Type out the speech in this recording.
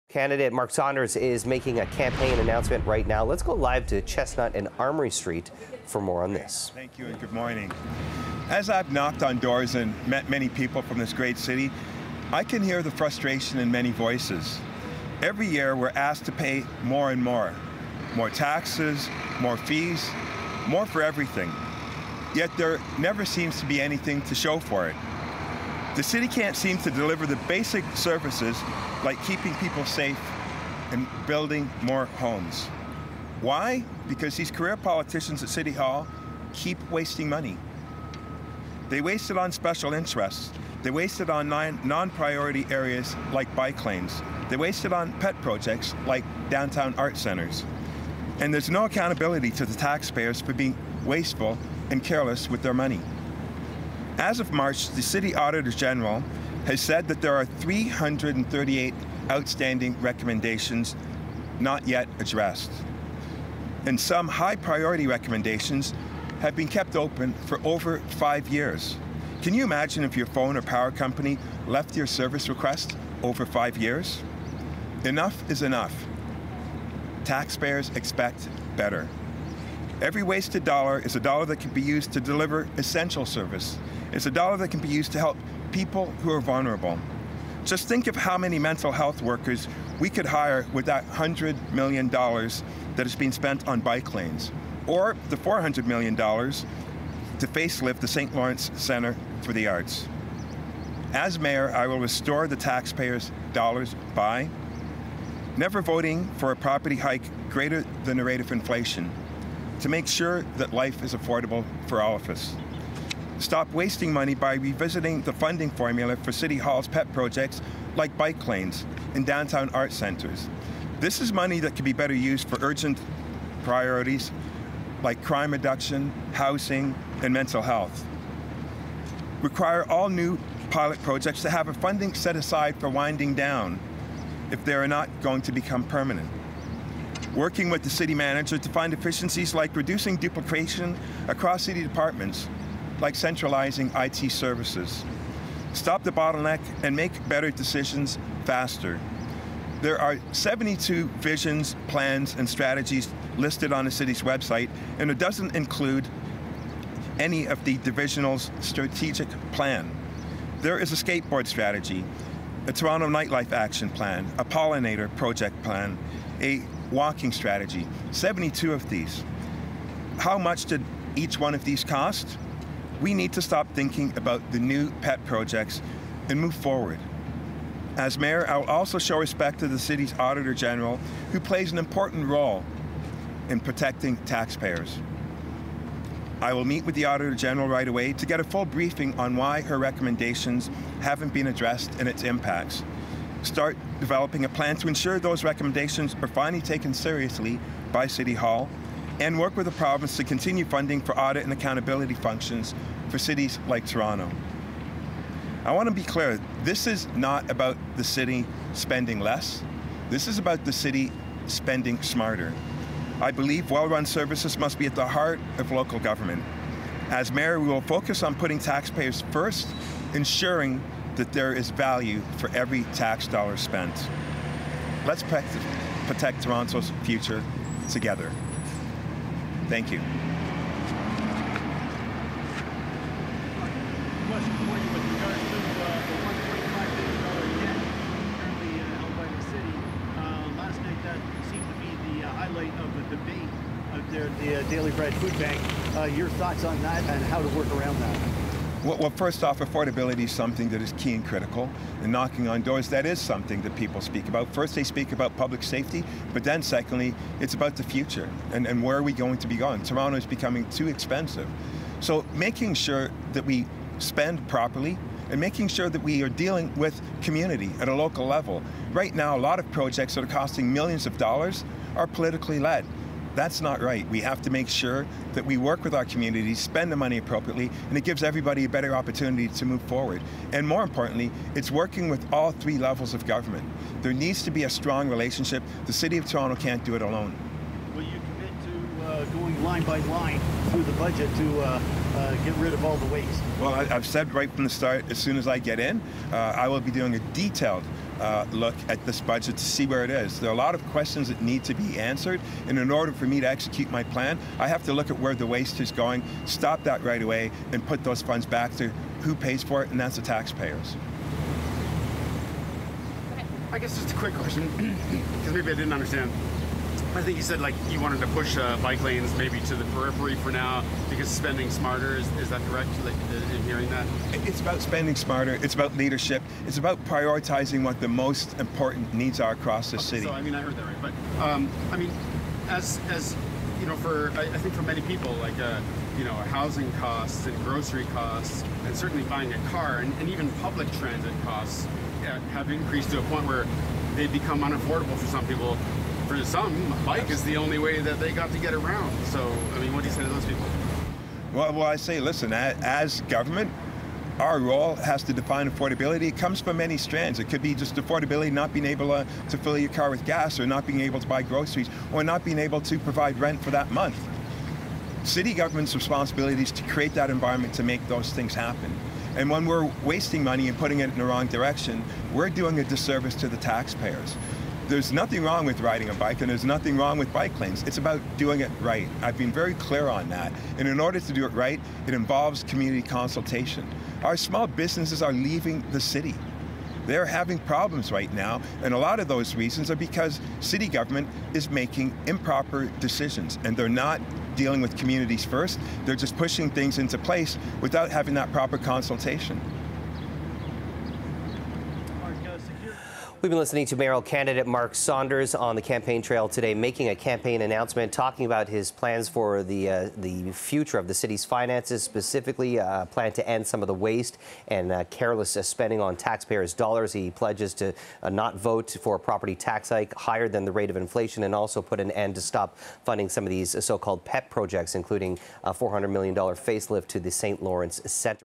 Candidate Mark Saunders is making a campaign announcement right now. Let's go live to Chestnut and Armory Street for more on this. Thank you and good morning. As I've knocked on doors and met many people from this great city, I can hear the frustration in many voices. Every year we're asked to pay more and more. More taxes, more fees, more for everything. Yet there never seems to be anything to show for it. The city can't seem to deliver the basic services like keeping people safe and building more homes. Why? Because these career politicians at City Hall keep wasting money. They waste it on special interests. They waste it on non-priority areas like bike lanes. They waste it on pet projects like downtown art centers. And there's no accountability to the taxpayers for being wasteful and careless with their money. As of March, the City Auditor General has said that there are 338 outstanding recommendations not yet addressed. And some high priority recommendations have been kept open for over 5 years. Can you imagine if your phone or power company left your service request over 5 years? Enough is enough. Taxpayers expect better. Every wasted dollar is a dollar that can be used to deliver essential service. It's a dollar that can be used to help people who are vulnerable. Just think of how many mental health workers we could hire with that $100 million that is being spent on bike lanes, or the $400 million to facelift the St. Lawrence Centre for the Arts. As mayor, I will restore the taxpayers' dollars by never voting for a property hike greater than the rate of inflation, to make sure that life is affordable for all of us. Stop wasting money by revisiting the funding formula for City Hall's pet projects like bike lanes and downtown art centers. This is money that could be better used for urgent priorities like crime reduction, housing, and mental health. Require all new pilot projects to have a funding set aside for winding down if they are not going to become permanent. Working with the city manager to find efficiencies like reducing duplication across city departments, like centralizing IT services. Stop the bottleneck and make better decisions faster. There are 72 visions, plans, and strategies listed on the city's website, and it doesn't include any of the divisional's strategic plan. There is a skateboard strategy, a Toronto nightlife action plan, a pollinator project plan, a walking strategy, 72 of these. How much did each one of these cost? We need to stop thinking about the new pet projects and move forward. As mayor, I will also show respect to the city's Auditor General, who plays an important role in protecting taxpayers. I will meet with the Auditor General right away to get a full briefing on why her recommendations haven't been addressed and its impacts. Start developing a plan to ensure those recommendations are finally taken seriously by City Hall, and work with the province to continue funding for audit and accountability functions for cities like Toronto. I want to be clear, this is not about the city spending less. This is about the city spending smarter. I believe well-run services must be at the heart of local government. As mayor, we will focus on putting taxpayers first, ensuring that there is value for every tax dollar spent. Let's protect Toronto's future together. Thank you. Question for you with regards to the $1.5 billion debt currently held by the city. Last night that seemed to be the highlight of the debate of the Daily Bread Food Bank. Your thoughts on that and how to work around that? Well, first off, affordability is something that is key and critical, and knocking on doors, that is something that people speak about. First, they speak about public safety, but then secondly, it's about the future and where are we going to be going. Toronto is becoming too expensive. So making sure that we spend properly and making sure that we are dealing with community at a local level. Right now, a lot of projects that are costing millions of dollars are politically led. That's not right. We have to make sure that we work with our communities, spend the money appropriately, and it gives everybody a better opportunity to move forward. And more importantly, it's working with all three levels of government. There needs to be a strong relationship. The City of Toronto can't do it alone. Will you commit to going line by line through the budget to get rid of all the waste? Well, I've said right from the start, as soon as I get in, I will be doing a detailed look at this budget to see where it is. There are a lot of questions that need to be answered, and in order for me to execute my plan, I have to look at where the waste is going, stop that right away, and put those funds back to who pays for it, and that's the taxpayers. I guess just a quick question, because maybe I didn't understand. I think you said like you wanted to push bike lanes maybe to the periphery for now because spending smarter. Is that correct in hearing that? It's about spending smarter. It's about leadership. It's about prioritizing what the most important needs are across the city. So I mean, I heard that right. But I mean, as you know, I think for many people, like you know, housing costs and grocery costs, and certainly buying a car and even public transit costs have increased to a point where they become unaffordable for some people. For some, a bike is the only way that they got to get around. So, I mean, what do you say to those people? Well, I say, listen, as government, our role has to define affordability. It comes from many strands. It could be just affordability, not being able to fill your car with gas, or not being able to buy groceries, or not being able to provide rent for that month. City government's responsibility is to create that environment to make those things happen. And when we're wasting money and putting it in the wrong direction, we're doing a disservice to the taxpayers. There's nothing wrong with riding a bike, and there's nothing wrong with bike lanes. It's about doing it right. I've been very clear on that. And in order to do it right, it involves community consultation. Our small businesses are leaving the city. They're having problems right now, and a lot of those reasons are because city government is making improper decisions, and they're not dealing with communities first. They're just pushing things into place without having that proper consultation. We've been listening to mayoral candidate Mark Saunders on the campaign trail today, making a campaign announcement, talking about his plans for the future of the city's finances, specifically a plan to end some of the waste and careless spending on taxpayers' dollars. He pledges to not vote for a property tax hike higher than the rate of inflation, and also put an end to stop funding some of these so-called pet projects, including a $400 million facelift to the St. Lawrence Center.